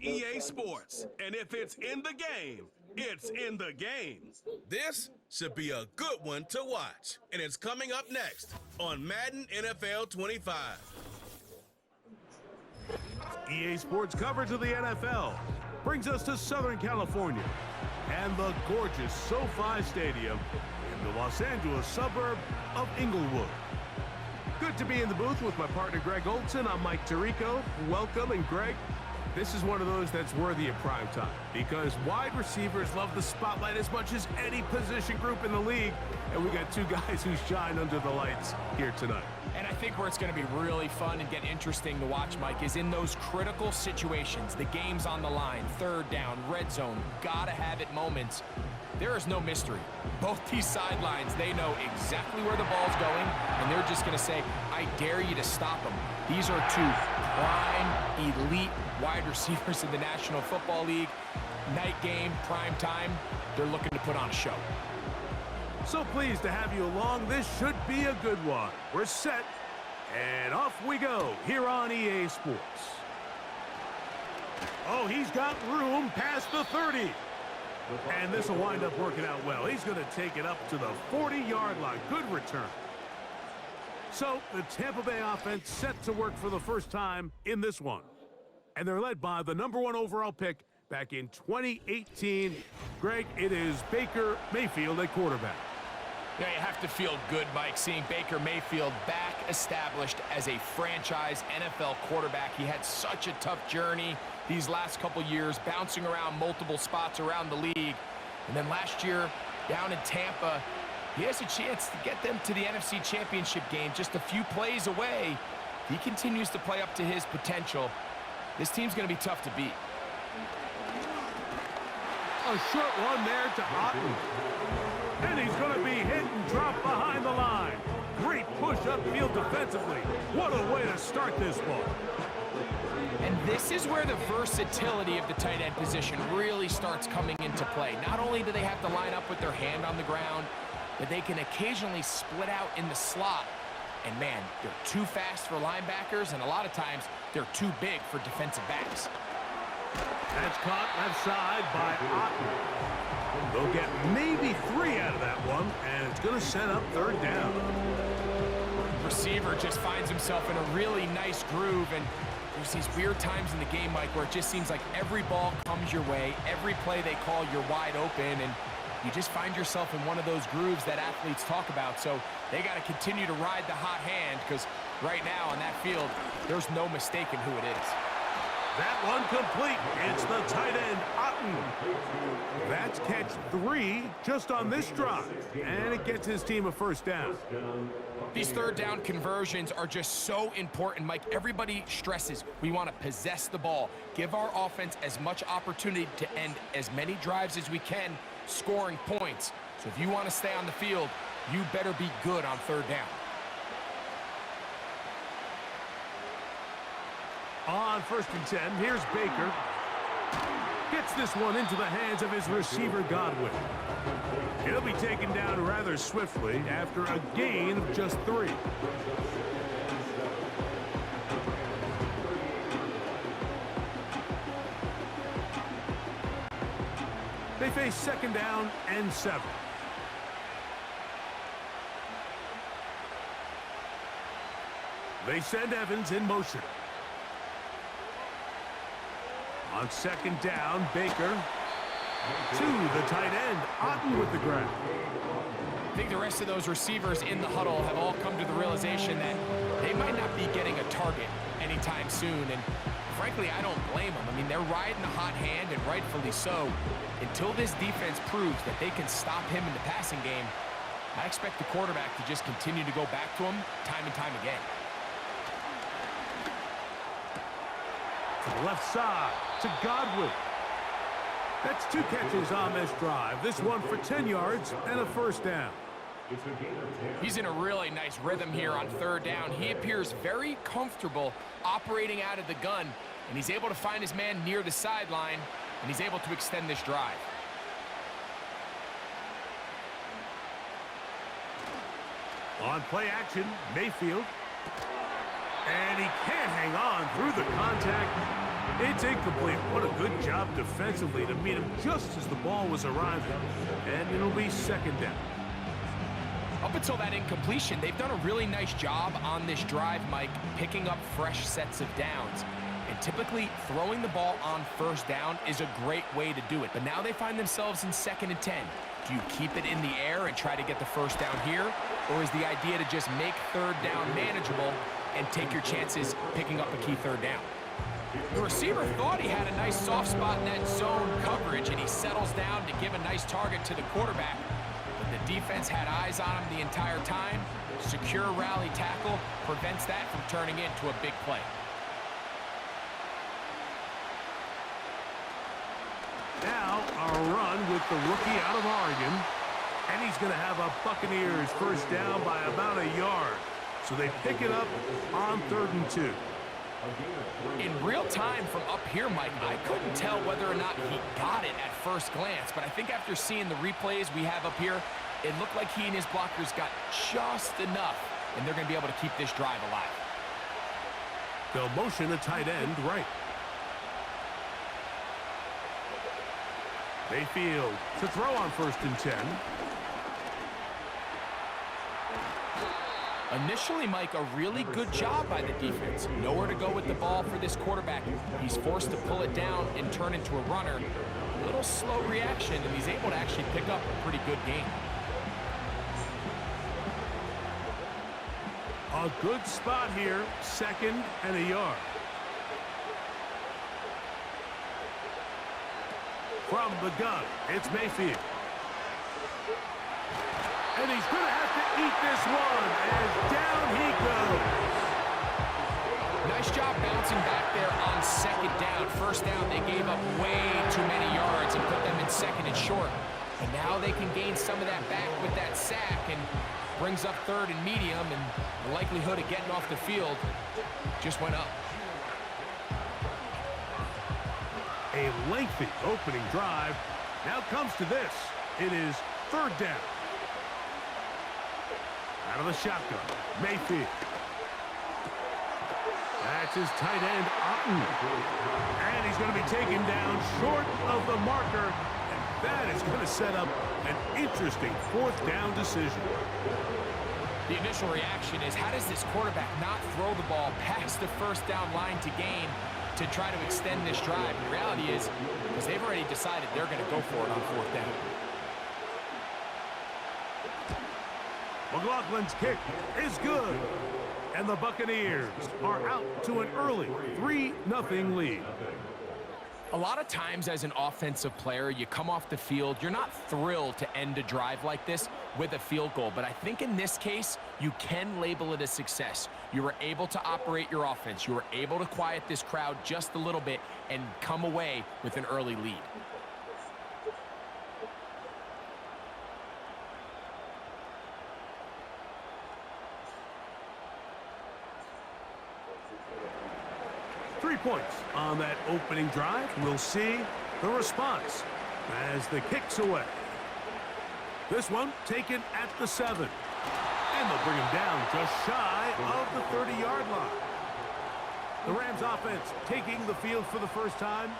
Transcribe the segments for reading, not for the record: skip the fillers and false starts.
EA Sports. And if it's in the game, it's in the game. This should be a good one to watch. And it's coming up next on Madden NFL 25. EA Sports coverage of the NFL brings us to Southern California and the gorgeous SoFi Stadium in the Los Angeles suburb of Inglewood. Good to be in the booth with my partner Greg Olson. I'm Mike Tirico. Welcome, and Greg, this is one of those that's worthy of prime time because wide receivers love the spotlight as much as any position group in the league, and we got two guys who shine under the lights here tonight. And I think where it's going to be really fun and get interesting to watch, Mike, is in those critical situations. The game's on the line, third down, red zone, gotta have it moments. There is no mystery. Both these sidelines, they know exactly where the ball's going, and they're just going to say, I dare you to stop them. These are two prime, elite wide receivers in the National Football League. Night game, prime time, they're looking to put on a show. So pleased to have you along. This should be a good one. We're set, and off we go here on EA Sports. Oh, he's got room past the 30. And this will wind up working out well. He's going to take it up to the 40-yard line. Good return. So the Tampa Bay offense set to work for the first time in this one. And they're led by the #1 overall pick back in 2018. Greg, it is Baker Mayfield at quarterback. Yeah, you have to feel good, Mike, seeing Baker Mayfield back established as a franchise NFL quarterback. He had such a tough journey these last couple years, bouncing around multiple spots around the league. And then last year, down in Tampa, he has a chance to get them to the NFC Championship game just a few plays away. He continues to play up to his potential. This team's going to be tough to beat. A short one there to Otten. And he's going to be hit and dropped behind the line. Great push upfield defensively. What a way to start this ball. And this is where the versatility of the tight end position really starts coming into play. Not only do they have to line up with their hand on the ground, but they can occasionally split out in the slot. And man, they're too fast for linebackers, and a lot of times they're too big for defensive backs. That's caught left side by Otten. They'll get maybe 3 out of that one, and it's going to set up third down. Receiver just finds himself in a really nice groove, and there's these weird times in the game, Mike, where it just seems like every ball comes your way, every play they call, you're wide open, and you just find yourself in one of those grooves that athletes talk about. So they got to continue to ride the hot hand, because right now on that field, there's no mistaking who it is. That one complete. It's the tight end, Otten. That's catch 3 just on this drive, and it gets his team a first down. These third down conversions are just so important, Mike. Everybody stresses we want to possess the ball, give our offense as much opportunity to end as many drives as we can, scoring points. So if you want to stay on the field, you better be good on third down. On 1st and 10, here's Baker. Gets this one into the hands of his receiver, Godwin. He'll be taken down rather swiftly after a gain of just 3. They face 2nd down and 7. They send Evans in motion. On 2nd down, Baker to the tight end, Otten with the grab. I think the rest of those receivers in the huddle have all come to the realization that they might not be getting a target anytime soon, and frankly, I don't blame them. I mean, they're riding the hot hand, and rightfully so. Until this defense proves that they can stop him in the passing game, I expect the quarterback to just continue to go back to him time and time again. To the left side, to Godwin. That's 2 catches on this drive. This one for 10 yards and a first down. He's in a really nice rhythm here on 3rd down. He appears very comfortable operating out of the gun, and he's able to find his man near the sideline, and he's able to extend this drive. On play action, Mayfield. And he can't hang on through the contact. It's incomplete. What a good job defensively to meet him just as the ball was arriving. And it'll be second down. Up until that incompletion, they've done a really nice job on this drive, Mike, picking up fresh sets of downs. And typically, throwing the ball on first down is a great way to do it. But now they find themselves in 2nd and 10. Do you keep it in the air and try to get the first down here? Or is the idea to just make 3rd down manageable and take your chances picking up a key 3rd down? The receiver thought he had a nice soft spot in that zone coverage, and he settles down to give a nice target to the quarterback. But the defense had eyes on him the entire time. Secure rally tackle prevents that from turning into a big play. Now, our run with the rookie out of Oregon. And he's going to have a Buccaneers first down by about a yard. So they pick it up on 3rd and 2. In real time from up here, Mike, I couldn't tell whether or not he got it at first glance. But I think after seeing the replays we have up here, it looked like he and his blockers got just enough. And they're going to be able to keep this drive alive. They'll motion a tight end right. Mayfield to throw on 1st and 10. Initially, Mike, a really good job by the defense. Nowhere to go with the ball for this quarterback. He's forced to pull it down and turn into a runner. A little slow reaction, and he's able to actually pick up a pretty good game. A good spot here, 2nd and a yard. From the gun, it's Mayfield. And he's going to have to eat this one as down he goes. Nice job bouncing back there on 2nd down. First down, they gave up way too many yards and put them in 2nd and short. And now they can gain some of that back with that sack and brings up 3rd and medium, and the likelihood of getting off the field just went up. A lengthy opening drive. Now comes to this. It is 3rd down. Out of the shotgun, Mayfield. That's his tight end, Otten. And he's going to be taken down short of the marker. And that is going to set up an interesting 4th down decision. The initial reaction is, how does this quarterback not throw the ball past the first down line to gain to try to extend this drive? The reality is, because they've already decided they're going to go for it on 4th down. McLaughlin's kick is good. And the Buccaneers are out to an early 3-0 lead. A lot of times as an offensive player, you come off the field, you're not thrilled to end a drive like this with a field goal. But I think in this case, you can label it a success. You were able to operate your offense. You were able to quiet this crowd just a little bit and come away with an early lead. Points on that opening drive. We'll see the response as the kick's away. This one taken at the 7. And they'll bring him down just shy of the 30-yard line. The Rams offense taking the field for the first time.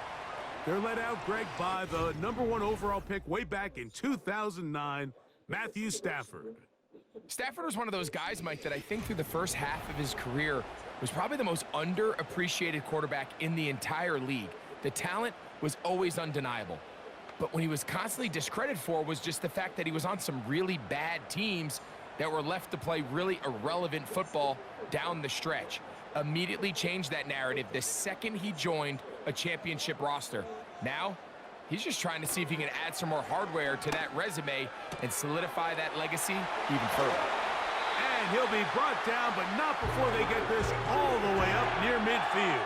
They're led out, Greg, by the #1 overall pick way back in 2009, Matthew Stafford. Stafford was one of those guys, Mike, that I think through the first half of his career was probably the most underappreciated quarterback in the entire league. The talent was always undeniable. But when he was constantly discredited for was just the fact that he was on some really bad teams that were left to play really irrelevant football down the stretch. Immediately changed that narrative the second he joined a championship roster. Now, he's just trying to see if he can add some more hardware to that resume and solidify that legacy even further. And he'll be brought down, but not before they get this all the way up near midfield.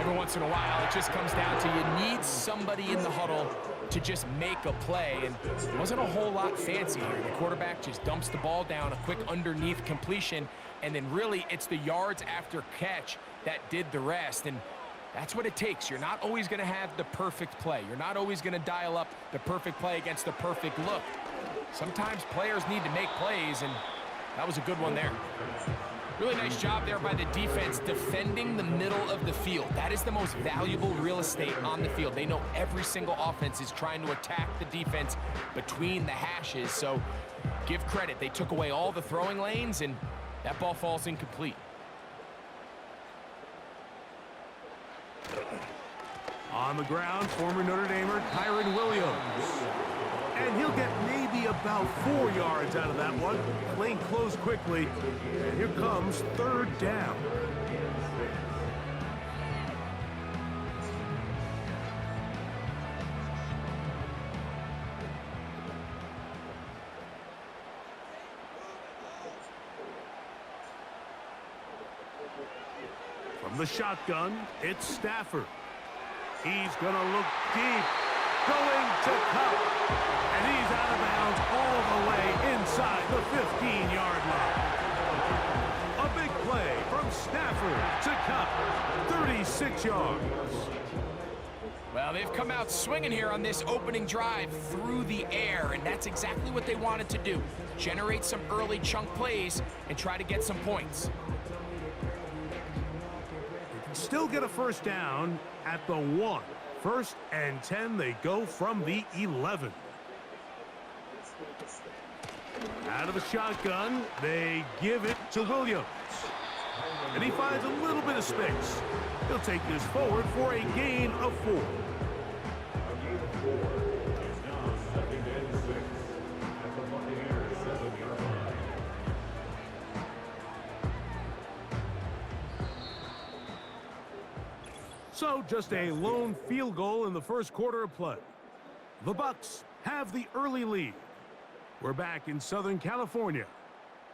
Every once in a while, it just comes down to you need somebody in the huddle to just make a play, and it wasn't a whole lot fancy here. The quarterback just dumps the ball down, a quick underneath completion, and then really it's the yards after catch that did the rest, and that's what it takes. You're not always going to have the perfect play. You're not always going to dial up the perfect play against the perfect look. Sometimes players need to make plays, and that was a good one there. Really nice job there by the defense defending the middle of the field. That is the most valuable real estate on the field. They know every single offense is trying to attack the defense between the hashes, so give credit. They took away all the throwing lanes, and that ball falls incomplete. On the ground, former Notre Damer Kyron Williams. And he'll get maybe about 4 yards out of that one. Lane closed quickly, and here comes third down. From the shotgun, it's Stafford. He's going to look deep, going to Cup, and he's out of bounds all the way inside the 15-yard line. A big play from Stafford to Cup, 36 yards. Well, they've come out swinging here on this opening drive through the air, and that's exactly what they wanted to do. Generate some early chunk plays and try to get some points. Still get a first down at the 1. 1st and 10, they go from the 11. Out of the shotgun, they give it to Williams. And he finds a little bit of space. He'll take this forward for a gain of 4. So just a lone field goal in the first quarter of play. The Bucs have the early lead. We're back in Southern California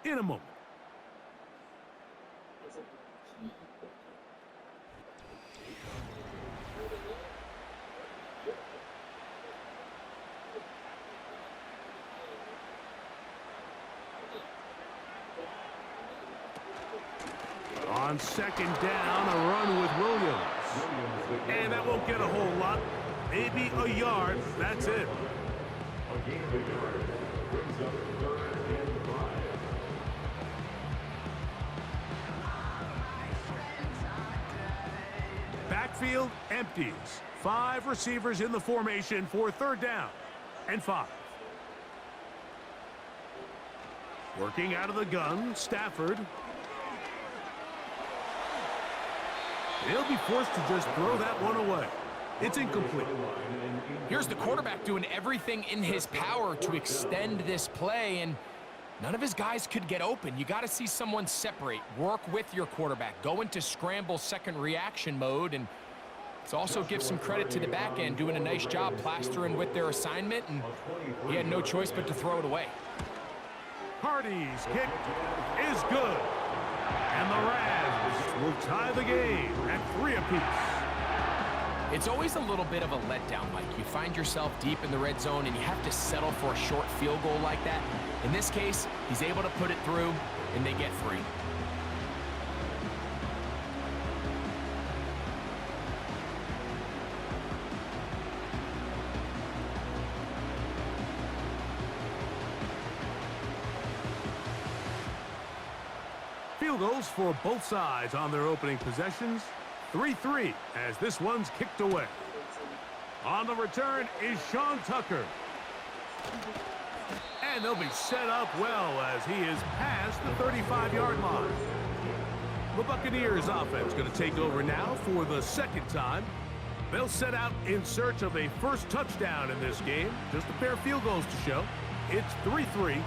in a moment. On second down, a run with Williams. And that won't get a whole lot. Maybe a yard. That's it. Backfield empties. 5 receivers in the formation for third down and 5. Working out of the gun, Stafford. He'll be forced to just throw that one away. It's incomplete. Here's the quarterback doing everything in his power to extend this play, and none of his guys could get open. You got to see someone separate, work with your quarterback, go into scramble second reaction mode, and let's also give some credit to the back end doing a nice job plastering with their assignment, and he had no choice but to throw it away. Hardy's kick is good. And the Rams will tie the game at 3 apiece. It's always a little bit of a letdown, Mike. You find yourself deep in the red zone and you have to settle for a short field goal like that. In this case, he's able to put it through, and they get 3. Field goals for both sides on their opening possessions. 3-3 as this one's kicked away. On the return is Sean Tucker. And they'll be set up well as he is past the 35-yard line. The Buccaneers offense going to take over now for the second time. They'll set out in search of a first touchdown in this game. Just a pair of field goals to show. It's 3-3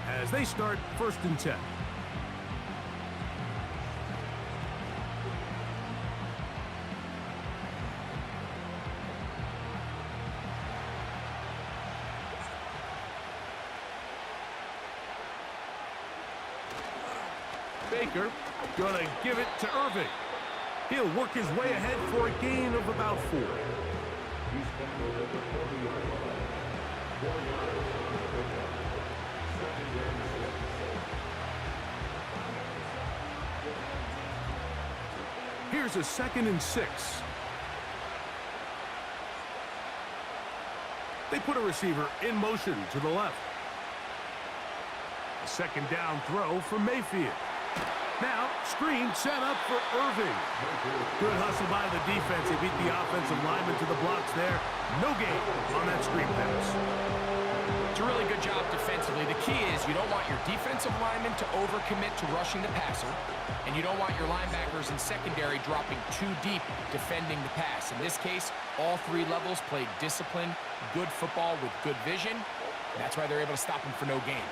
as they start 1st and 10. Baker gonna give it to Irving. He'll work his way ahead for a gain of about 4. Here's a 2nd and 6. They put a receiver in motion to the left. A 2nd down throw for Mayfield. Now, screen set up for Irving. Good hustle by the defense. They beat the offensive lineman to the blocks there. No gain on that screen pass. It's a really good job defensively. The key is you don't want your defensive lineman to overcommit to rushing the passer, and you don't want your linebackers in secondary dropping too deep defending the pass. In this case, all three levels played disciplined, good football with good vision. That's why they're able to stop him for no gain.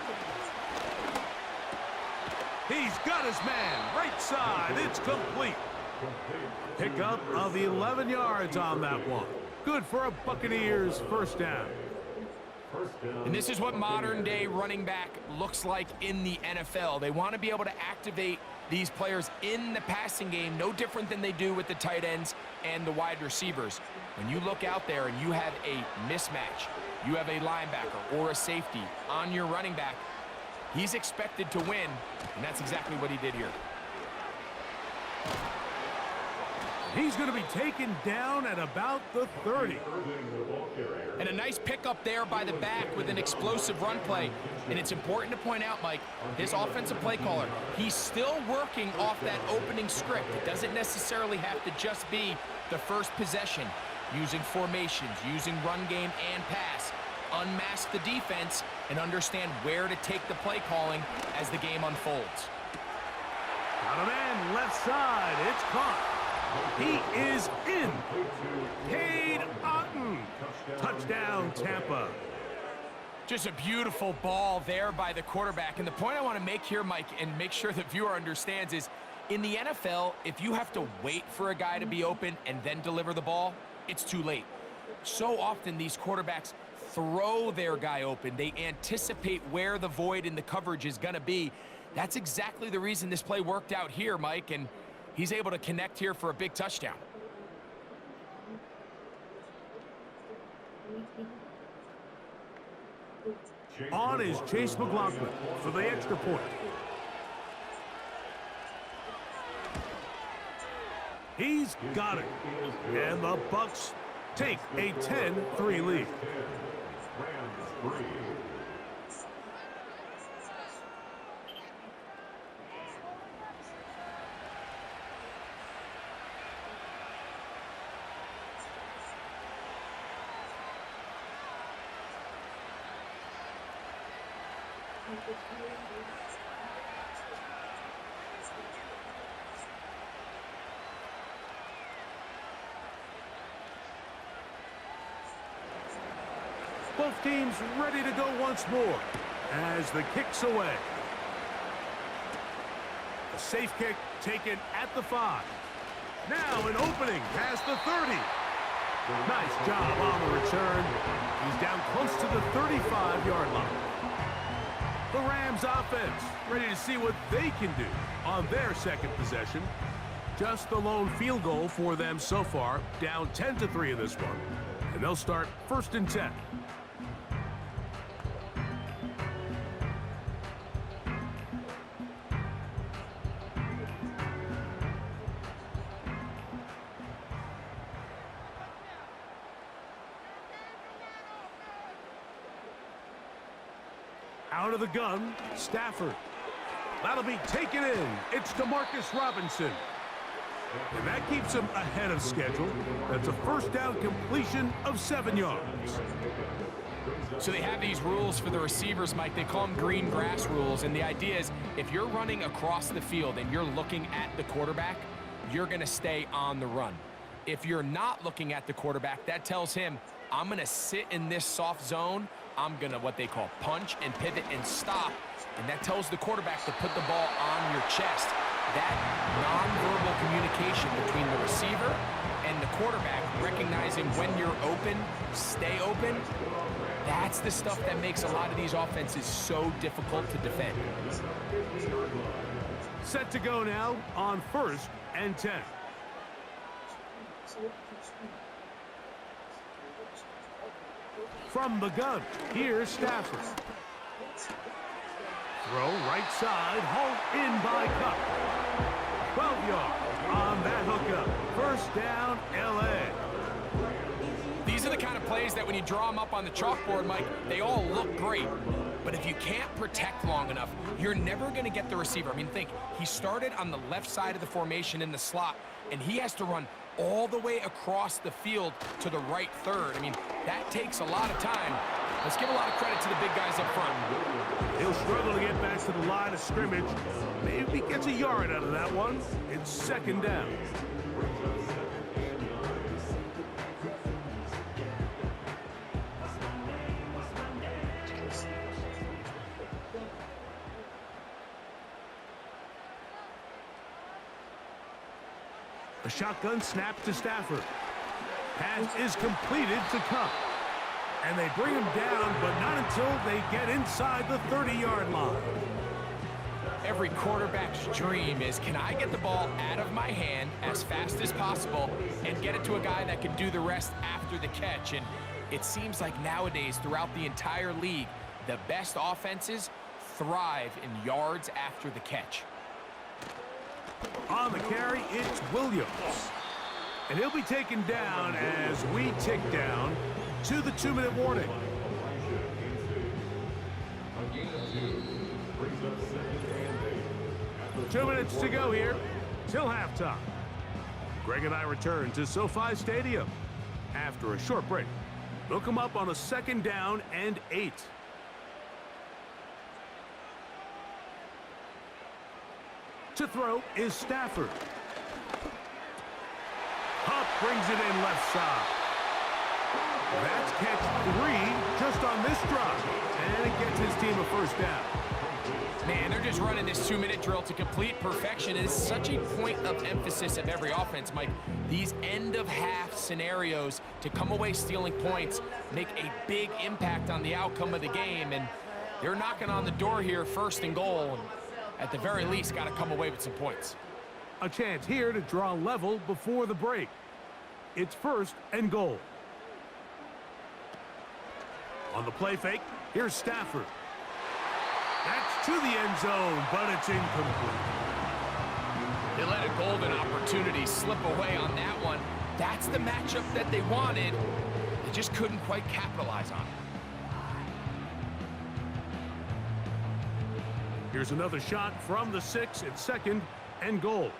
He's got his man, right side, it's complete. Pickup of 11 yards on that one. Good for a Buccaneers first down. And this is what modern-day running back looks like in the NFL. They want to be able to activate these players in the passing game, no different than they do with the tight ends and the wide receivers. When you look out there and you have a mismatch, you have a linebacker or a safety on your running back, he's expected to win, and that's exactly what he did here. He's going to be taken down at about the 30. And a nice pickup there by the back with an explosive run play. And it's important to point out, Mike, this offensive play caller, he's still working off that opening script. It doesn't necessarily have to just be the first possession. Using formations, using run game and pass. Unmask the defense and understand where to take the play calling as the game unfolds. Got a man left side. It's caught. He is in. Cade Otton. Touchdown, Tampa. Just a beautiful ball there by the quarterback. And the point I want to make here, Mike, and make sure the viewer understands is, in the NFL, if you have to wait for a guy to be open and then deliver the ball, it's too late. So often these quarterbacks throw their guy open. They anticipate where the void in the coverage is going to be. That's exactly the reason this play worked out here, Mike, and he's able to connect here for a big touchdown. On is Chase McLaughlin for the extra point. He's got it. And the Bucs take a 10-3 lead. Both teams ready to go once more as the kick's away. A safe kick taken at the 5. Now an opening past the 30. Nice job on the return. He's down close to the 35-yard line. The Rams offense ready to see what they can do on their second possession. Just the lone field goal for them so far, down 10-3 in this one. And they'll start 1st and 10. Out of the gun, Stafford. That'll be taken in. It's DeMarcus Robinson. And that keeps him ahead of schedule. That's a first down completion of 7 yards. So they have these rules for the receivers, Mike. They call them green grass rules. And the idea is if you're running across the field and you're looking at the quarterback, you're going to stay on the run. If you're not looking at the quarterback, that tells him, I'm going to sit in this soft zone. I'm going to what they call punch and pivot and stop. And that tells the quarterback to put the ball on your chest. That nonverbal communication between the receiver and the quarterback, recognizing when you're open, stay open, that's the stuff that makes a lot of these offenses so difficult to defend. Set to go now on 1st and 10. From the gun, here's Stafford. Throw right side, hauled in by Cup. 12 yards on that hookup. First down, L.A. These are the kind of plays that when you draw them up on the chalkboard, Mike, they all look great. But if you can't protect long enough, you're never going to get the receiver. I mean, think, he started on the left side of the formation in the slot, and he has to run all the way across the field to the right third. I mean, that takes a lot of time. Let's give a lot of credit to the big guys up front. He'll struggle to get back to the line of scrimmage. Maybe he gets a yard out of that one. It's second down. A shotgun snap to Stafford. Pass is completed to Cup. And they bring him down, but not until they get inside the 30-yard line. Every quarterback's dream is, can I get the ball out of my hand as fast as possible and get it to a guy that can do the rest after the catch? And it seems like nowadays, throughout the entire league, the best offenses thrive in yards after the catch. On the carry, it's Williams. And he'll be taken down as we tick down to the 2-minute warning. Two minutes to go here till halftime. Greg and I return to SoFi Stadium after a short break. They'll come up on a 2nd down and 8. To throw is Stafford. Hupp brings it in left side. That's catch 3 just on this drive. And it gets his team a first down. Man, they're just running this 2-minute drill to complete perfection. It is such a point of emphasis of every offense, Mike. These end-of-half scenarios to come away stealing points make a big impact on the outcome of the game. And they're knocking on the door here, 1st and goal. And at the very least, got to come away with some points. A chance here to draw level before the break. It's 1st and goal. On the play fake, here's Stafford. That's to the end zone, but it's incomplete. They let a golden opportunity slip away on that one. That's the matchup that they wanted. They just couldn't quite capitalize on it. Here's another shot from the 6. It's 2nd and goal.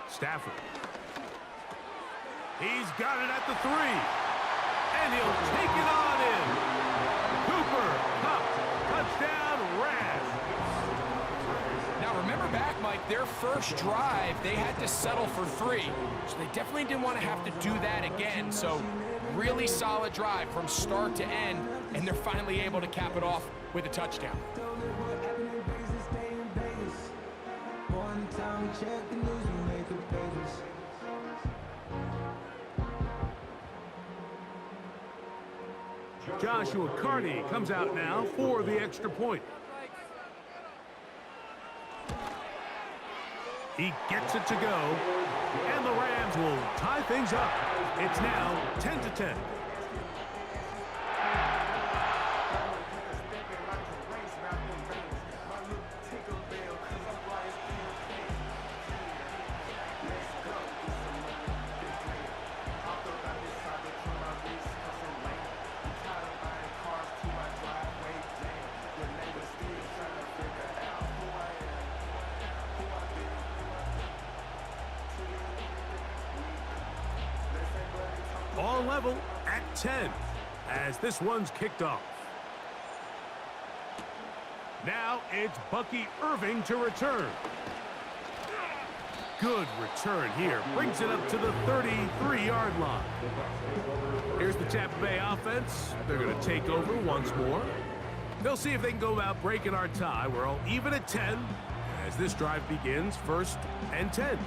Stafford. He's got it at the 3. And he'll take it on in. Cooper, Cup, touchdown, Rams. Now remember back, Mike, their first drive, they had to settle for 3. So they definitely didn't want to have to do that again. So really solid drive from start to end, and they're finally able to cap it off with a touchdown. Joshua Carney comes out now for the extra point. He gets it to go, and the Rams will tie things up. It's now 10-10. All level at 10 as this one's kicked off. Now it's Bucky Irving to return. Good return here. Brings it up to the 33-yard line. Here's the Tampa Bay offense. They're going to take over once more. They'll see if they can go about breaking our tie. We're all even at 10 as this drive begins, 1st and 10.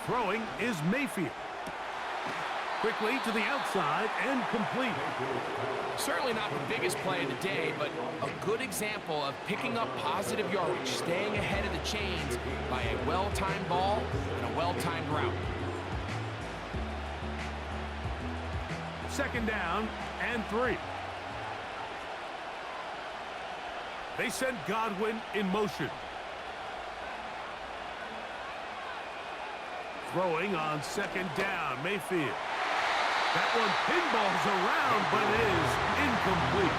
Throwing is Mayfield. Quickly to the outside and complete. Certainly not the biggest play of the day, but a good example of picking up positive yardage, staying ahead of the chains by a well-timed ball and a well-timed route. Second down and 3. They send Godwin in motion. Throwing on second down, Mayfield. That one pinballs around, but it is incomplete.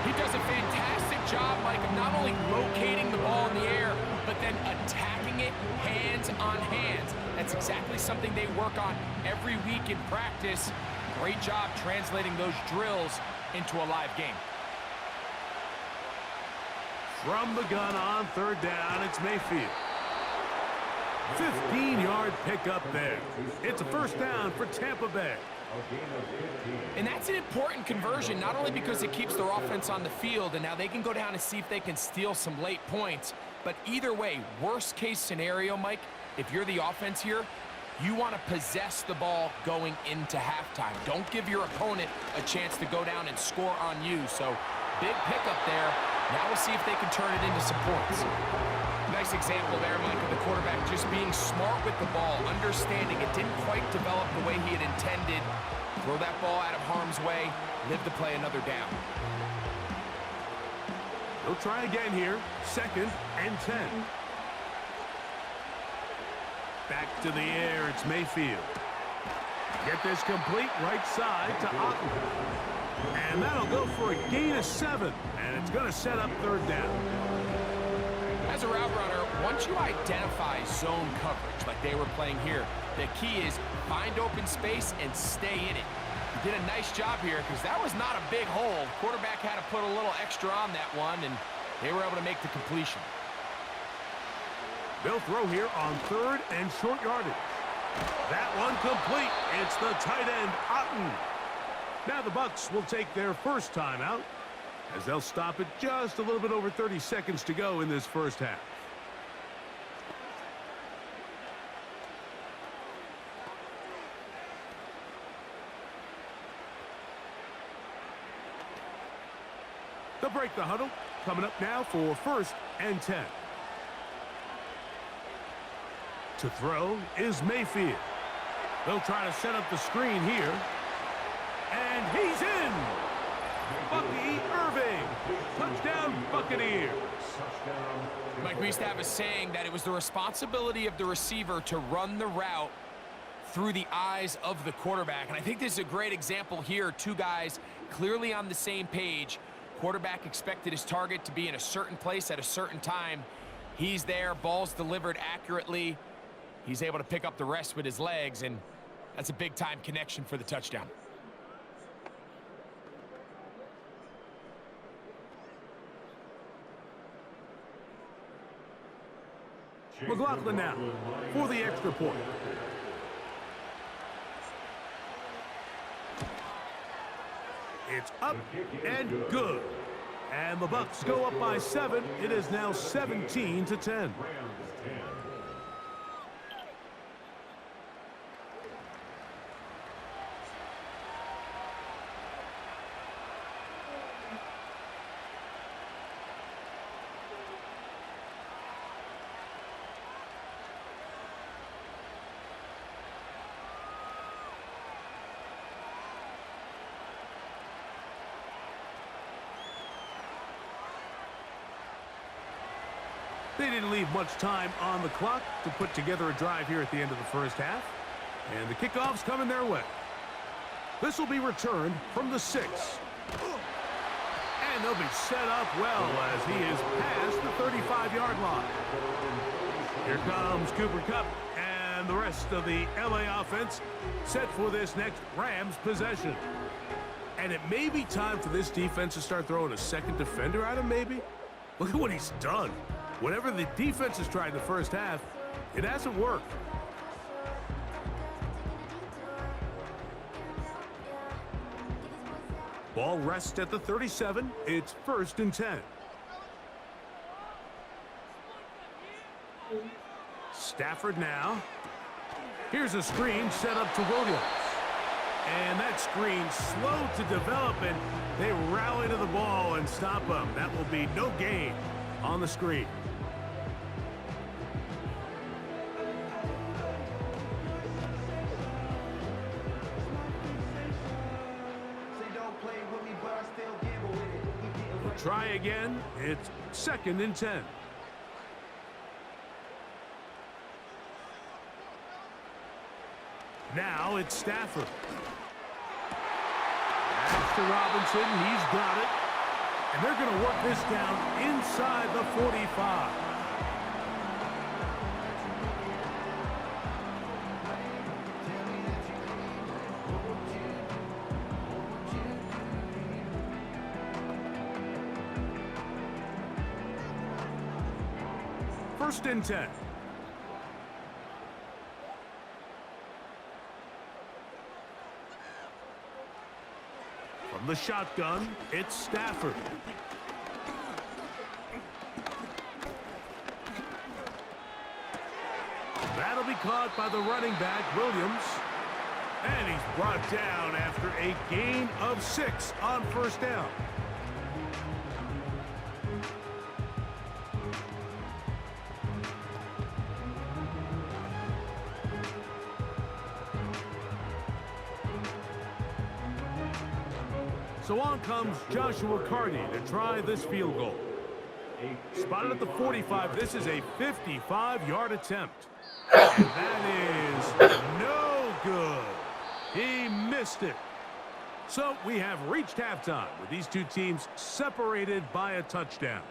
He does a fantastic job, Mike, of not only locating the ball in the air, but then attacking it hands on hands. That's exactly something they work on every week in practice. Great job translating those drills into a live game. From the gun on third down, it's Mayfield. 15-yard pickup there. It's a first down for Tampa Bay. And that's an important conversion, not only because it keeps their offense on the field, and now they can go down and see if they can steal some late points. But either way, worst case scenario, Mike, if you're the offense here, you want to possess the ball going into halftime. Don't give your opponent a chance to go down and score on you. So big pickup there. Now we'll see if they can turn it into some points. Nice example there, Mike, of the quarterback just being smart with the ball, understanding it didn't quite develop the way he had intended. Throw that ball out of harm's way, live to play another down. They'll try again here. Second and 10. Back to the air, it's Mayfield. Get this complete right side to Otten. And that'll go for a gain of 7. And it's going to set up third down. As a route runner, once you identify zone coverage like they were playing here, the key is find open space and stay in it. He did a nice job here because that was not a big hole. Quarterback had to put a little extra on that one, and they were able to make the completion. They'll throw here on third and short yardage. That one complete. It's the tight end, Otten. Now the Bucs will take their first timeout, as they'll stop it just a little bit over 30 seconds to go in this first half. They'll break the huddle. Coming up now for first and 10. To throw is Mayfield. They'll try to set up the screen here. And he's in! Bucky Irving. Touchdown, Buccaneers. Mike, we used to have a saying that it was the responsibility of the receiver to run the route through the eyes of the quarterback. And I think this is a great example here. Two guys clearly on the same page. Quarterback expected his target to be in a certain place at a certain time. He's there, ball's delivered accurately. He's able to pick up the rest with his legs, and that's a big-time connection for the touchdown. McLaughlin now for the extra point. It's up and good. And the Bucs go up by 7. It is now 17-10. They didn't leave much time on the clock to put together a drive here at the end of the first half. And the kickoff's coming their way. This will be returned from the 6. And they'll be set up well as he is past the 35-yard line. Here comes Cooper Kupp and the rest of the LA offense set for this next Rams possession. And it may be time for this defense to start throwing a second defender at him, maybe. Look at what he's done. Whatever the defense has tried in the first half, it hasn't worked. Ball rests at the 37. It's first and 10. Stafford now. Here's a screen set up to Williams. And that screen slow to develop, and they rally to the ball and stop him. That will be no gain on the screen. We'll try again. It's 2nd and 10. Now it's Stafford. That's to Robinson. He's got it. And they're going to work this down inside the 45. First and 10. From the shotgun, it's Stafford. That'll be caught by the running back, Williams. And he's brought down after a gain of 6 on first down. So on comes Joshua Carney to try this field goal. Spotted at the 45. This is a 55-yard attempt. And that is no good. He missed it. So we have reached halftime with these two teams separated by a touchdown.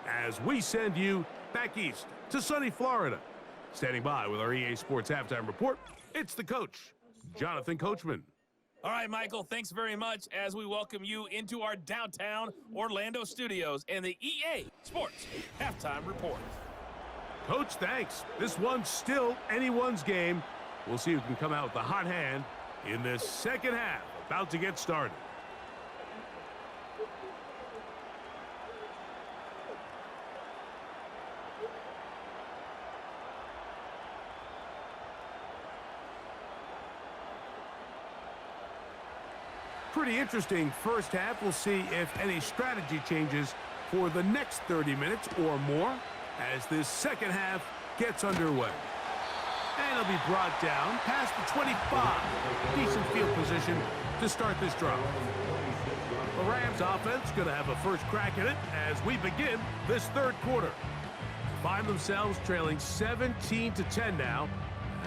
As we send you back east to sunny Florida. Standing by with our EA Sports Halftime Report, it's the coach, Jonathan Coachman. All right, Michael, thanks very much as we welcome you into our downtown Orlando studios and the EA Sports Halftime Report. Coach, thanks. This one's still anyone's game. We'll see who can come out with the hot hand in this second half, about to get started. Pretty interesting first half. We'll see if any strategy changes for the next 30 minutes or more as this second half gets underway. And it'll be brought down past the 25. Decent field position to start this drive. The Rams offense going to have a first crack at it as we begin this third quarter. Find themselves trailing 17-10 now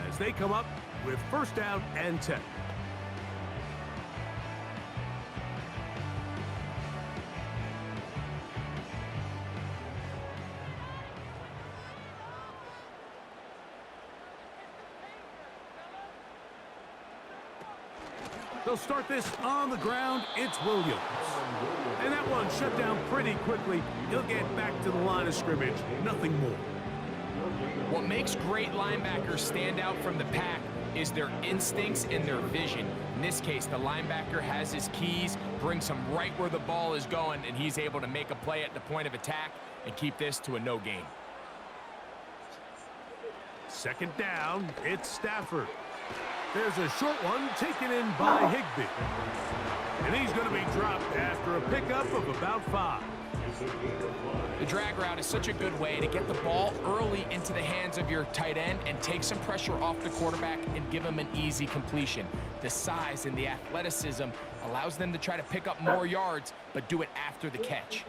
as they come up with first down and 10. They'll start this on the ground. It's Williams. And that one shut down pretty quickly. He'll get back to the line of scrimmage. Nothing more. What makes great linebackers stand out from the pack is their instincts and their vision. In this case, the linebacker has his keys, brings him right where the ball is going, and he's able to make a play at the point of attack and keep this to a no gain. Second down, it's Stafford. There's a short one taken in by Higbee. And he's going to be dropped after a pickup of about 5. The drag route is such a good way to get the ball early into the hands of your tight end and take some pressure off the quarterback and give him an easy completion. The size and the athleticism allows them to try to pick up more yards, but do it after the catch.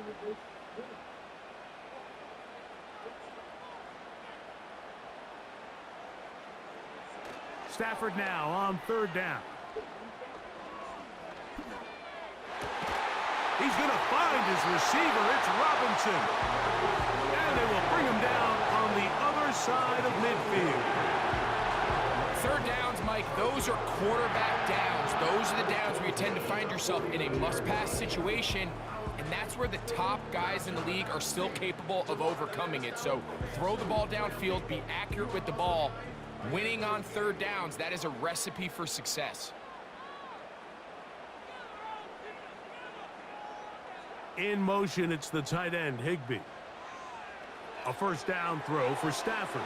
Stafford now on third down. He's going to find his receiver. It's Robinson. And they will bring him down on the other side of midfield. Third downs, Mike, those are quarterback downs. Those are the downs where you tend to find yourself in a must-pass situation, and that's where the top guys in the league are still capable of overcoming it. So throw the ball downfield, be accurate with the ball. Winning on third downs, that is a recipe for success. In motion, it's the tight end, Higbee. A first down throw for Stafford.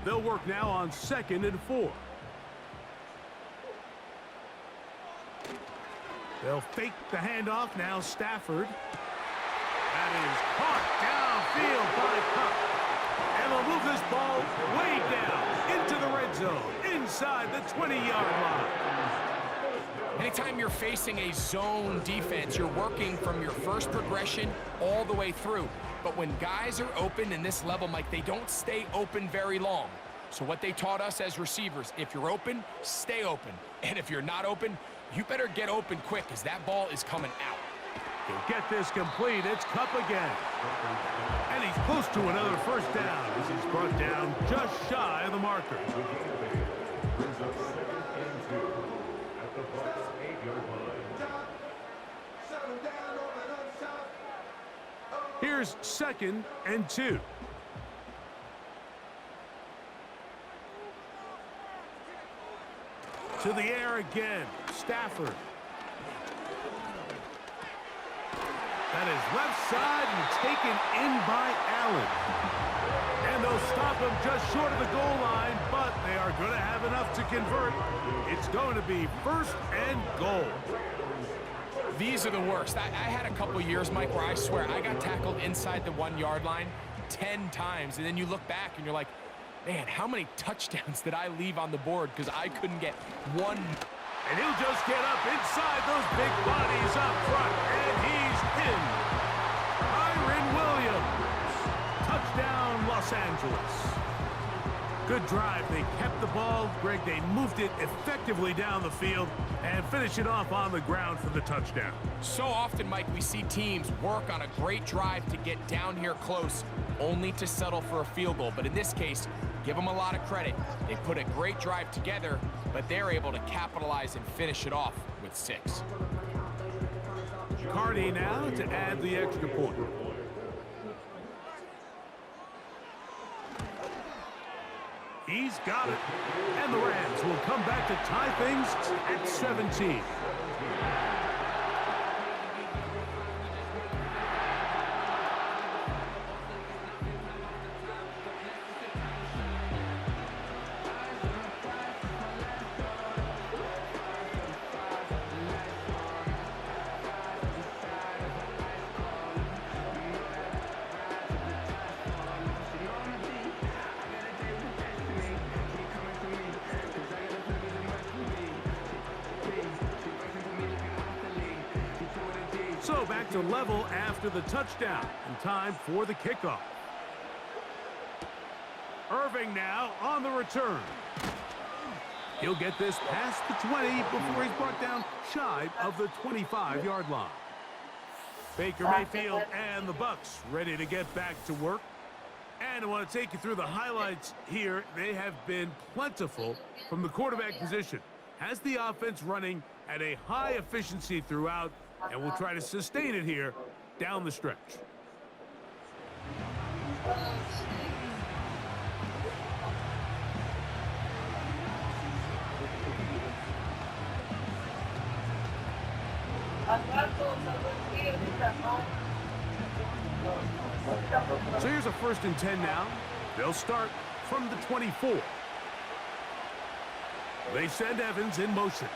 They'll work now on 2nd and 4. They'll fake the handoff. Now Stafford. That is caught downfield by Cup. And they'll move this ball way down into the red zone, inside the 20-yard line. Anytime you're facing a zone defense, you're working from your first progression all the way through. But when guys are open in this level, Mike, they don't stay open very long. So what they taught us as receivers, if you're open, stay open. And if you're not open, you better get open quick, because that ball is coming out. He'll get this complete. It's Cup again. And he's close to another first down as he's brought down just shy of the marker. Here's 2nd and 2. To the air again. Stafford. That is left side and taken in by Allen. And they'll stop him just short of the goal line, but they are going to have enough to convert. It's going to be 1st and goal. These are the worst. I had a couple years, Mike, where I swear I got tackled inside the 1-yard line 10 times, and then you look back and you're like, man, how many touchdowns did I leave on the board because I couldn't get one? And he'll just get up inside those big bodies up front, and he's in. Kyren Williams. Touchdown, Los Angeles. Good drive. They kept the ball. Greg, they moved it effectively down the field and finish it off on the ground for the touchdown. So often, Mike, we see teams work on a great drive to get down here close, only to settle for a field goal. But in this case, give them a lot of credit. They put a great drive together, but they're able to capitalize and finish it off with 6. Carney now to add the extra point. He's got it. And the Rams will come back to tie things at 17. So back to level after the touchdown, and time for the kickoff. Irving now on the return. He'll get this past the 20 before he's brought down shy of the 25-yard line. Baker Mayfield and the Bucs ready to get back to work. And I want to take you through the highlights here. They have been plentiful from the quarterback position. Has the offense running at a high efficiency throughout, and we'll try to sustain it here down the stretch. So here's a 1st and 10 now. They'll start from the 24. They send Evans in motion.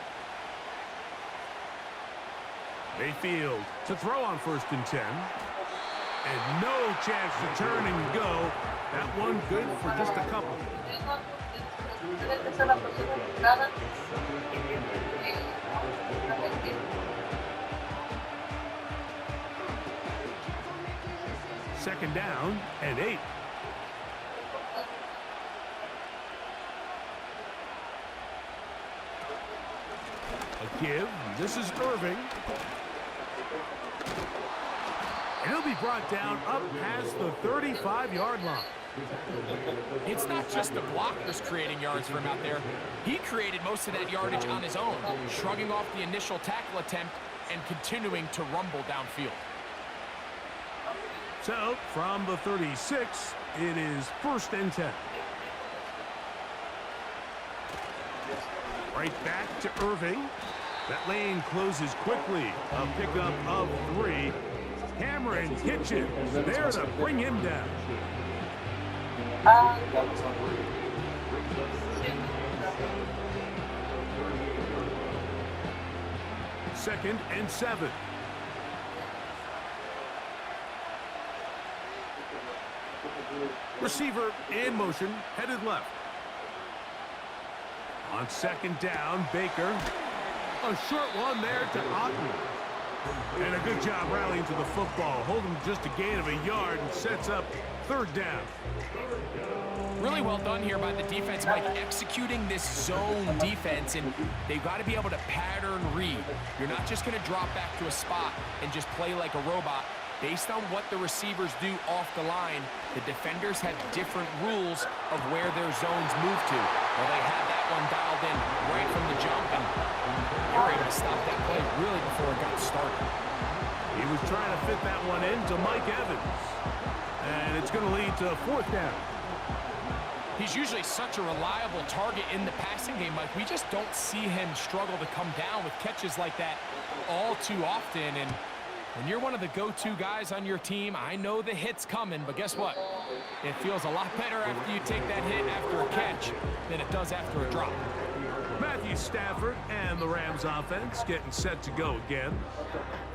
Mayfield to throw on 1st and 10. And no chance to turn and go. That one good for just a couple. Second down and 8. A give. This is Irving. And he'll be brought down up past the 35-yard line. It's not just the blockers creating yards for him out there. He created most of that yardage on his own, shrugging off the initial tackle attempt and continuing to rumble downfield. So, from the 36, it is 1st and 10. Right back to Irving. That lane closes quickly. A pickup of 3. Cameron Kitchens there to bring him down. Second and 7. Receiver in motion, headed left. On second down, Baker. A short one there to Otten. And a good job rallying to the football. Holding just a gain of a yard and sets up third down. Really well done here by the defense, Mike, executing this zone defense, and they've got to be able to pattern read. You're not just going to drop back to a spot and just play like a robot. Based on what the receivers do off the line, the defenders have different rules of where their zones move to. Well, they had that one dialed in right from the jump, and they were able to stop that play really before it got started. He was trying to fit that one into Mike Evans, and it's going to lead to fourth down. He's usually such a reliable target in the passing game, Mike. We just don't see him struggle to come down with catches like that all too often. And when you're one of the go-to guys on your team, I know the hit's coming, but guess what? It feels a lot better after you take that hit after a catch than it does after a drop. Matthew Stafford and the Rams offense getting set to go again.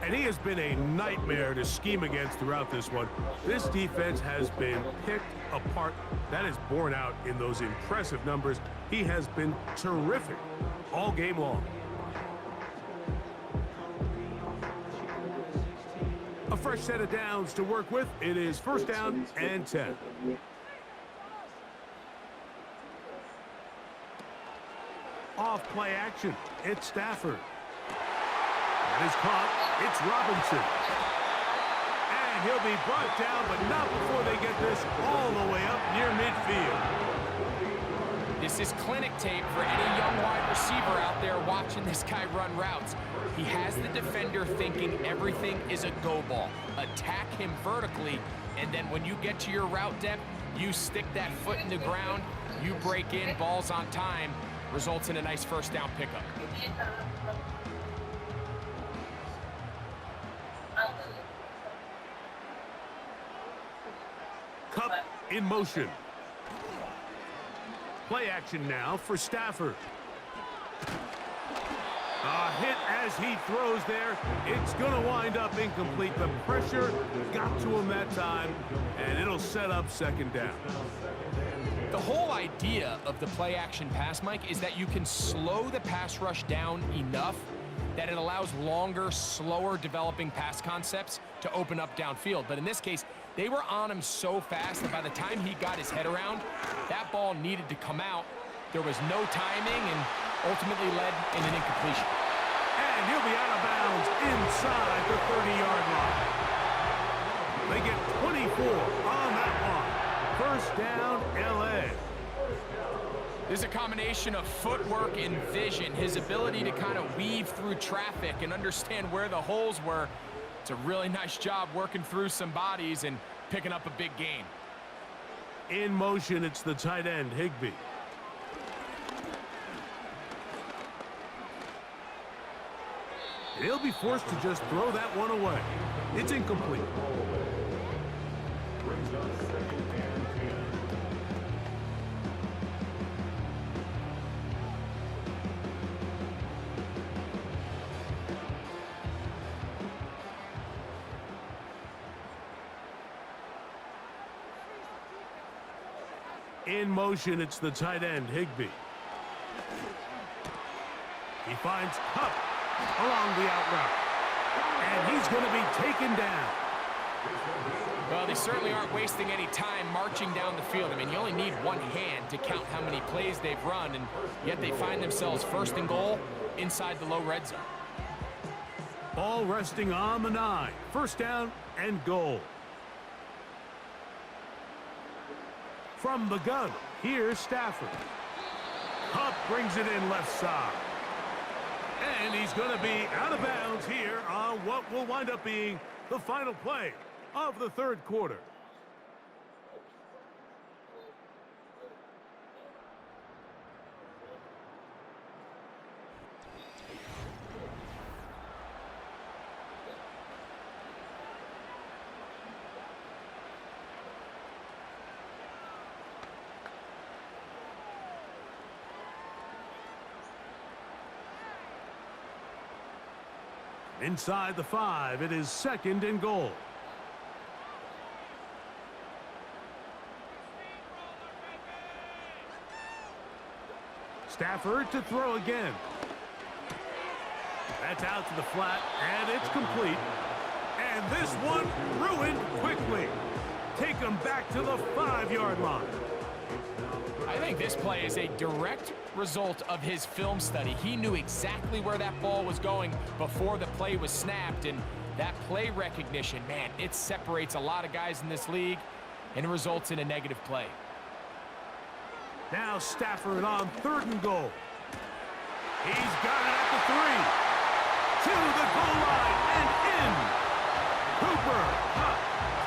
And he has been a nightmare to scheme against throughout this one. This defense has been picked apart. That is borne out in those impressive numbers. He has been terrific all game long. A fresh set of downs to work with. It is first down and 10. Off play action. It's Stafford. That is caught. It's Robinson. And he'll be brought down, but not before they get this all the way up near midfield. This is clinic tape for any young wide receiver out there watching this guy run routes. He has the defender thinking everything is a go ball. Attack him vertically, and then when you get to your route depth, you stick that foot in the ground, you break in, balls on time, results in a nice first down pickup. Cup in motion. Play action now for Stafford. A hit as he throws there. It's going to wind up incomplete. The pressure got to him that time, and it'll set up second down. The whole idea of the play action pass, Mike, is that you can slow the pass rush down enough that it allows longer, slower developing pass concepts to open up downfield. But in this case, they were on him so fast that by the time he got his head around, that ball needed to come out. There was no timing and ultimately led in an incompletion. And he'll be out of bounds inside the 30-yard line. They get 24 on that one. First down, L.A. There's a combination of footwork and vision, his ability to kind of weave through traffic and understand where the holes were. It's a really nice job working through some bodies and picking up a big gain. In motion, it's the tight end, Higbee. He'll be forced to just throw that one away. It's incomplete. In motion, it's the tight end, Higbee. He finds Hupp along the out route. And he's going to be taken down. Well, they certainly aren't wasting any time marching down the field. I mean, you only need one hand to count how many plays they've run, and yet they find themselves first and goal inside the low red zone. Ball resting on the 9. First down and goal. From the gun, here's Stafford. Hupp brings it in left side. And he's going to be out of bounds here on what will wind up being the final play of the third quarter. Inside the 5, it is 2nd and goal. Stafford to throw again. That's out to the flat, and it's complete. And this one ruined quickly. Take them back to the 5-yard line. I think this play is a direct result of his film study. He knew exactly where that ball was going before the play was snapped, and that play recognition, man, it separates a lot of guys in this league and results in a negative play. Now Stafford on 3rd and goal. He's got it at the 3. To the goal line and in. Cooper,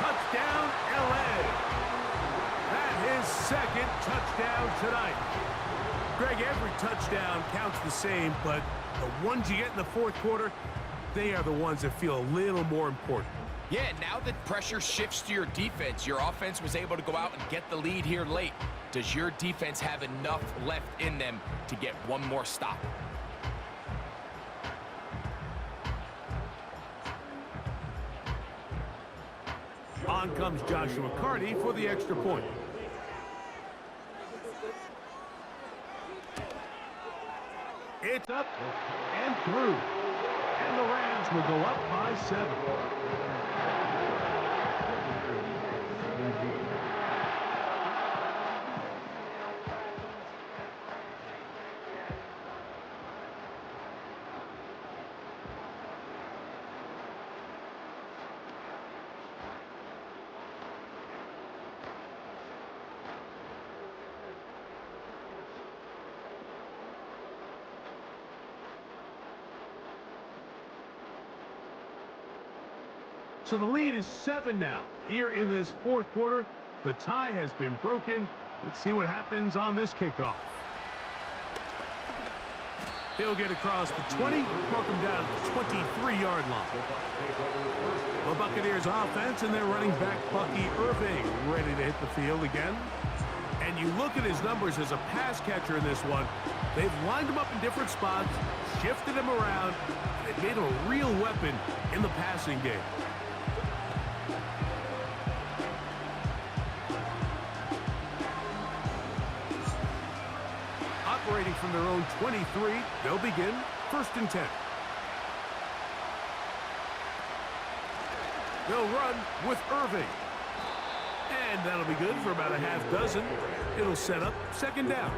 touchdown, L.A. That is 2nd touchdown tonight. Greg, every touchdown counts the same, but the ones you get in the 4th quarter, they are the ones that feel a little more important. Yeah, now that pressure shifts to your defense, your offense was able to go out and get the lead here late. Does your defense have enough left in them to get one more stop? On comes Joshua Carty for the extra point. It's up and through. And the Rams will go up by 7. So the lead is 7 now. Here in this 4th quarter, the tie has been broken. Let's see what happens on this kickoff. He'll get across the 20, broke him down to the 23-yard line. The Buccaneers offense and their running back Bucky Irving ready to hit the field again. And you look at his numbers as a pass catcher in this one. They've lined him up in different spots, shifted him around, and they've made him a real weapon in the passing game. Operating from their own 23, they'll begin 1st and 10. They'll run with Irving. And that'll be good for about a half dozen. It'll set up 2nd down.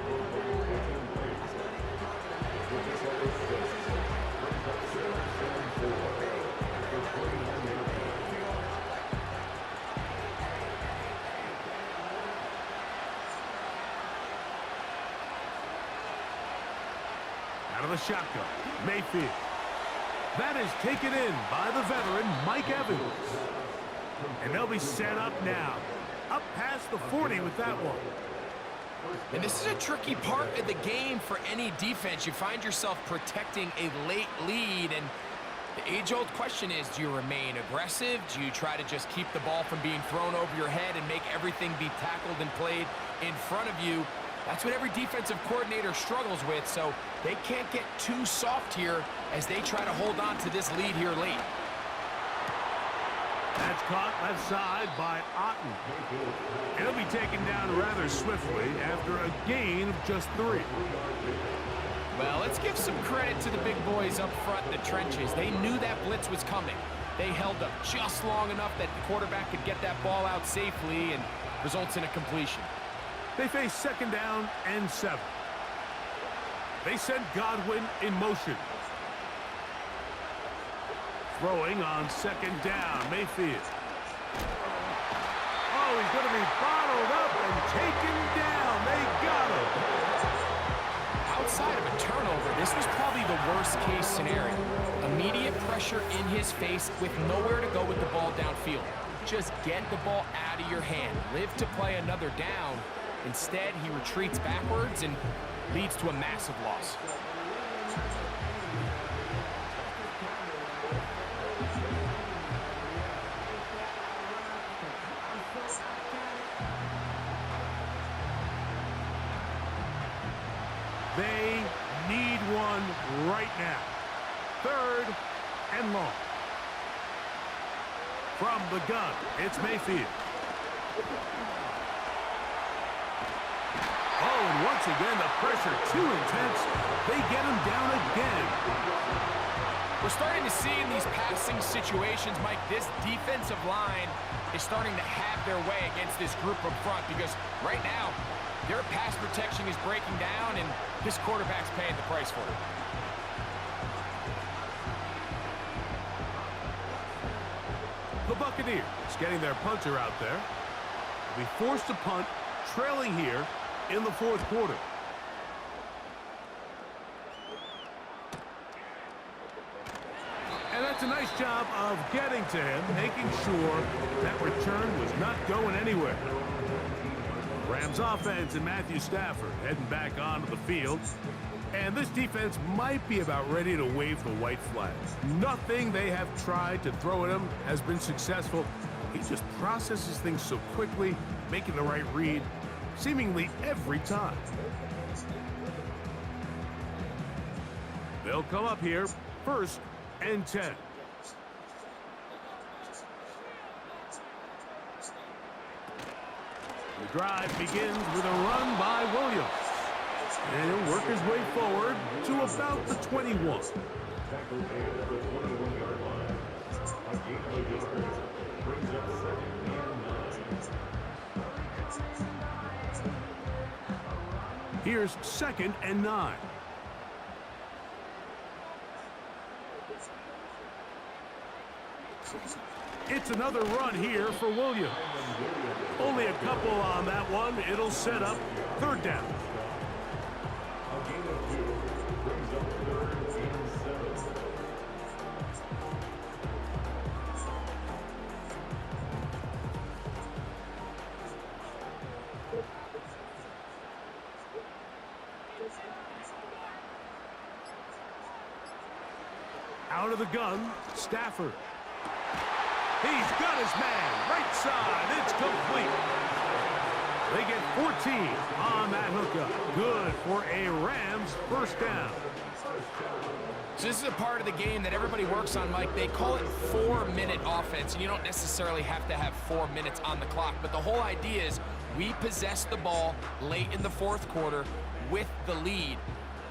Out of the shotgun, Mayfield. That is taken in by the veteran, Mike Evans. And they'll be set up now. Up past the 40 with that one. And this is a tricky part of the game for any defense. You find yourself protecting a late lead, and the age-old question is, do you remain aggressive? Do you try to just keep the ball from being thrown over your head and make everything be tackled and played in front of you? That's what every defensive coordinator struggles with, so they can't get too soft here as they try to hold on to this lead here late. That's caught left side by Otten. He'll be taken down rather swiftly after a gain of just 3. Well, let's give some credit to the big boys up front in the trenches. They knew that blitz was coming. They held up just long enough that the quarterback could get that ball out safely and results in a completion. They face 2nd down and 7. They send Godwin in motion. Throwing on 2nd down, Mayfield. Oh, he's going to be bottled up and taken down. They got him. Outside of a turnover, this was probably the worst-case scenario. Immediate pressure in his face with nowhere to go with the ball downfield. Just get the ball out of your hand. Live to play another down. Instead, he retreats backwards and leads to a massive loss. They need one right now. 3rd and long. From the gun, it's Mayfield. Oh, and once again, the pressure too intense. They get him down again. We're starting to see in these passing situations, Mike, this defensive line is starting to have their way against this group up front because right now, their pass protection is breaking down, and this quarterback's paying the price for it. The Buccaneers getting their punter out there. Will be forced to punt, trailing here in the fourth quarter. And that's a nice job of getting to him, making sure that return was not going anywhere. Rams offense and Matthew Stafford heading back onto the field. And this defense might be about ready to wave the white flag. Nothing they have tried to throw at him has been successful. He just processes things so quickly, making the right read, seemingly every time. They'll come up here, 1st and 10. The drive begins with a run by Williams. And he'll work his way forward to about the 21. Here's 2nd and 9. It's another run here for Williams. Only a couple on that one. It'll set up 3rd down. Out of the gun, Stafford. He's got his man, right side, it's complete. They get 14 on that hookup. Good for a Rams 1st down. So this is a part of the game that everybody works on, Mike. They call it 4-minute offense, and you don't necessarily have to have 4 minutes on the clock. But the whole idea is we possess the ball late in the 4th quarter with the lead.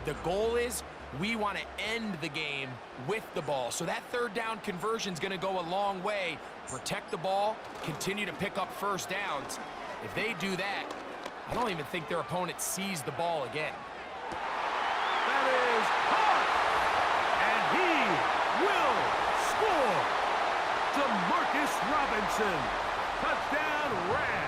The goal is we want to end the game with the ball. So that 3rd down conversion is going to go a long way. Protect the ball, continue to pick up 1st downs. If they do that, I don't even think their opponent sees the ball again. That is hard. And he will score. DeMarcus Robinson. Touchdown, Rams.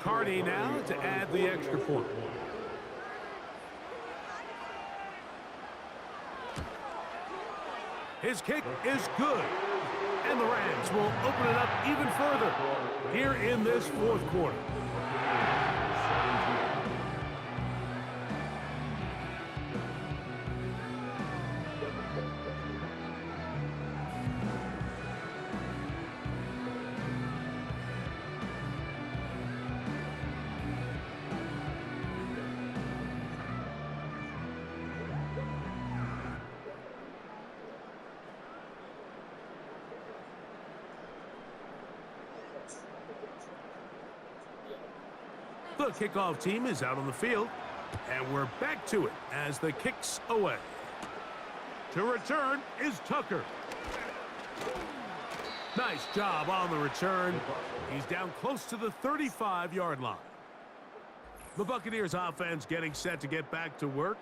Carney now to add the extra point. His kick is good. And the Rams will open it up even further here in this 4th quarter. The kickoff team is out on the field, and we're back to it as the kick's away. To return is Tucker. Nice job on the return. He's down close to the 35-yard line. The Buccaneers offense getting set to get back to work.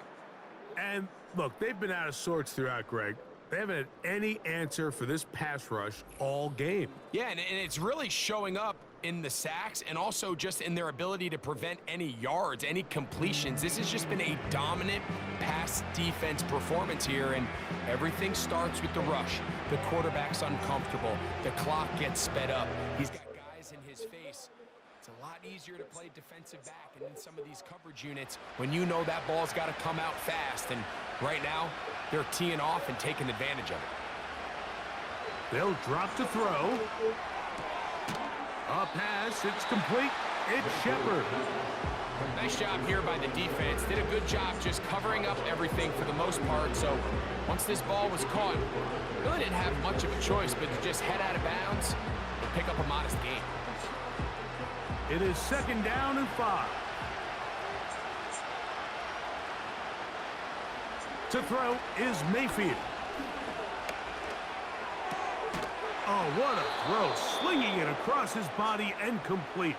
And look, they've been out of sorts throughout, Greg. They haven't had any answer for this pass rush all game. Yeah, and it's really showing up in the sacks and also just in their ability to prevent any yards, any completions. This has just been a dominant pass defense performance here, and everything starts with the rush. The quarterback's uncomfortable. The clock gets sped up. He's got guys in his face. It's a lot easier to play defensive back and in some of these coverage units when you know that ball's got to come out fast, and right now they're teeing off and taking advantage of it. They'll drop to throw. A pass, it's complete. It's Shepard. Nice job here by the defense. Did a good job just covering up everything for the most part. So once this ball was caught, really didn't have much of a choice but to just head out of bounds and pick up a modest gain. It is 2nd down and 5. To throw is Mayfield. Oh, what a throw, slinging it across his body and complete.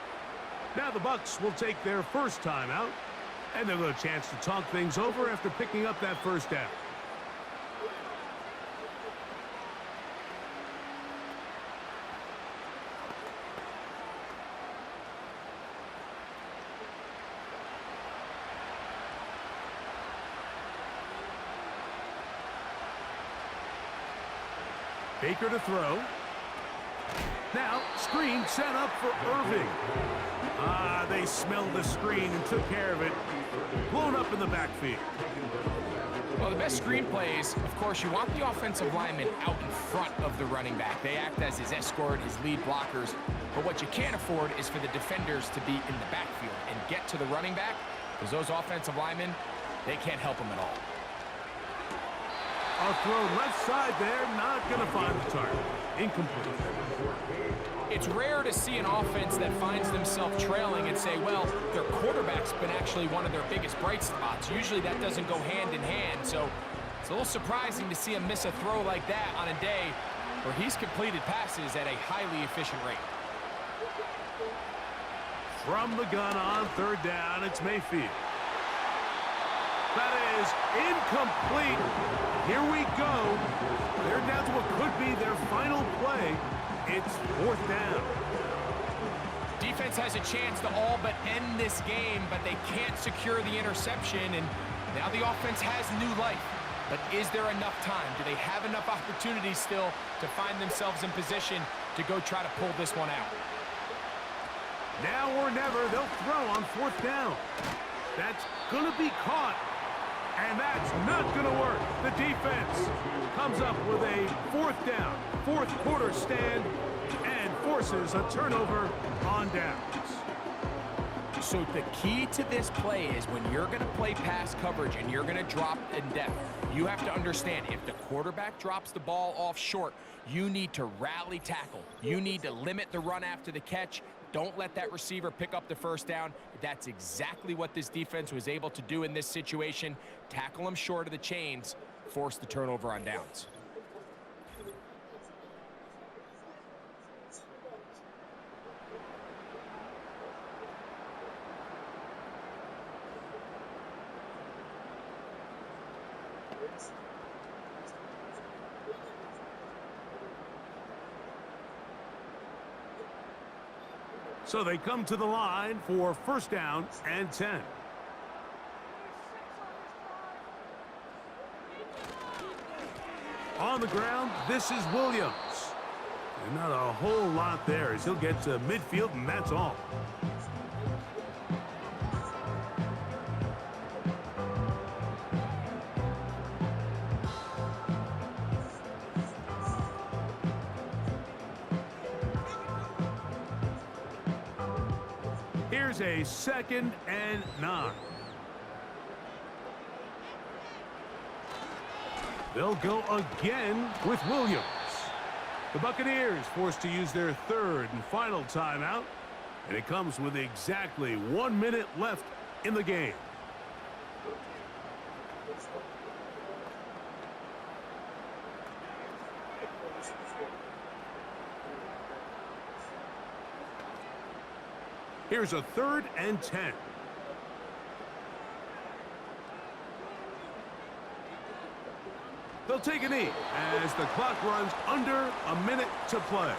Now the Bucs will take their first time out, and they'll get a chance to talk things over after picking up that first down. Baker to throw. Now, screen set up for Irving. They smelled the screen and took care of it. Blown up in the backfield. Well, the best screen plays, of course, you want the offensive lineman out in front of the running back. They act as his escort, his lead blockers. But what you can't afford is for the defenders to be in the backfield and get to the running back, because those offensive linemen, they can't help him at all. A throw left side there, not going to find the target. Incomplete. It's rare to see an offense that finds themselves trailing and say, well, their quarterback's been actually one of their biggest bright spots. Usually that doesn't go hand in hand, so it's a little surprising to see him miss a throw like that on a day where he's completed passes at a highly efficient rate. From the gun on 3rd down, it's Mayfield. That is incomplete. Here we go. They're down to what could be their final play. It's 4th down. Defense has a chance to all but end this game, but they can't secure the interception, and now the offense has new life. But is there enough time? Do they have enough opportunities still to find themselves in position to go try to pull this one out? Now or never, they'll throw on 4th down. That's going to be caught. And that's not going to work. The defense comes up with a 4th down, 4th quarter stand, and forces a turnover on downs. So the key to this play is when you're going to play pass coverage and you're going to drop in depth, you have to understand if the quarterback drops the ball off short, you need to rally tackle. You need to limit the run after the catch. Don't let that receiver pick up the first down. That's exactly what this defense was able to do in this situation. Tackle him short of the chains, force the turnover on downs. So they come to the line for 1st down and 10. On the ground, this is Williams. And not a whole lot there as he'll get to midfield, and that's all. Here's a 2nd and 9. They'll go again with Williams. The Buccaneers forced to use their 3rd and final timeout, and it comes with exactly 1 minute left in the game. Here's a 3rd and 10. They'll take a knee as the clock runs under a minute to play.